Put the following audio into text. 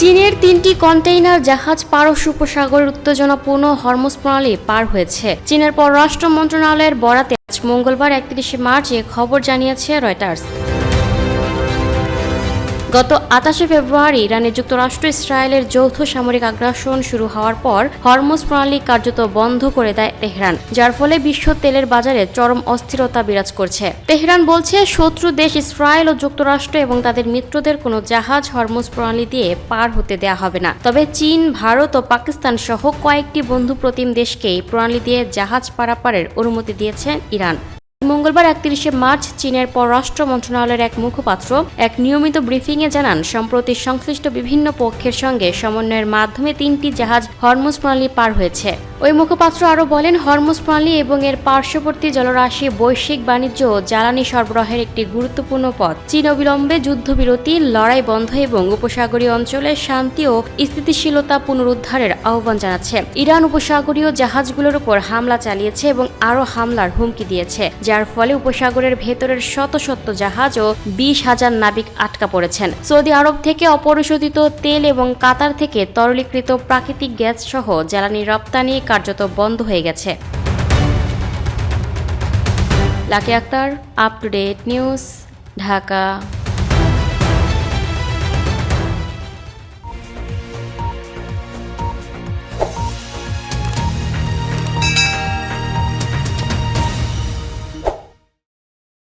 চীনের 3টি কন্টেইনার জাহাজ পারস্য উপসাগরের উত্তেজনাপূর্ণ হরমুজ প্রণালী পার হয়েছে। চীনের পররাষ্ট্র মন্ত্রণালয়ের বরাতে আজ মঙ্গলবার 31 মার্চ এ খবর জানিয়েছে রয়টার্স। গত 28 ফেব্রুয়ারি ইরানে যুক্তরাষ্ট্র ইসরায়েলের যৌথ সামরিক আগ্রাসন শুরু হওয়ার পর হরমুজ প্রণালী কার্যত বন্ধ করে দেয় তেহরান, যার ফলে বিশ্ব তেলের বাজারে চরম অস্থিরতা বিরাজ করছে। তেহরান বলছে, শত্রু দেশ ইসরায়েল ও যুক্তরাষ্ট্র এবং তাদের মিত্রদের কোনো জাহাজ হরমুজ প্রণালী দিয়ে পার হতে দেয়া হবে না। তবে চীন, ভারত ও পাকিস্তান সহ কয়েকটি বন্ধু প্রতিম দেশকে এই প্রণালী দিয়ে জাহাজ পারাপারের অনুমতি দিয়েছেন ইরান। মঙ্গলবার 31 মার্চ চীনের পররাষ্ট্র মন্ত্রণালয়ের এক মুখপাত্র এক নিয়মিত ব্রিফিংয়ে জানান, সম্প্রতি সংশ্লিষ্ট বিভিন্ন পক্ষের সঙ্গে সমন্বয়ের মাধ্যমে 3টি জাহাজ হরমুজ প্রণালী পার হয়েছে। ওই মুখপাত্র আরও বলেন, হরমুজ প্রণালী এবং এর পার্শ্ববর্তী জলরাশি বৈশ্বিক বাণিজ্য ও জ্বালানি সরবরাহের একটি গুরুত্বপূর্ণ পথ। চীন অবিলম্বে যুদ্ধবিরতি, লড়াই বন্ধ এবং উপসাগরীয় অঞ্চলে শান্তি ও স্থিতিশীলতা পুনরুদ্ধারের আহ্বান জানাচ্ছে। ইরান উপসাগরীয় জাহাজগুলোর উপর হামলা চালিয়েছে এবং আরও হামলার হুমকি দিয়েছে, যার ফলে উপসাগরের ভেতরের শত শত জাহাজ ও 20,000 নাবিক আটকা পড়েছেন। সৌদি আরব থেকে অপরিশোধিত তেল এবং কাতার থেকে তরলীকৃত প্রাকৃতিক গ্যাস সহ জ্বালানি রপ্তানি কার্যত বন্ধ হয়ে গেছে। Lucky Akter, up to date news, Dhaka.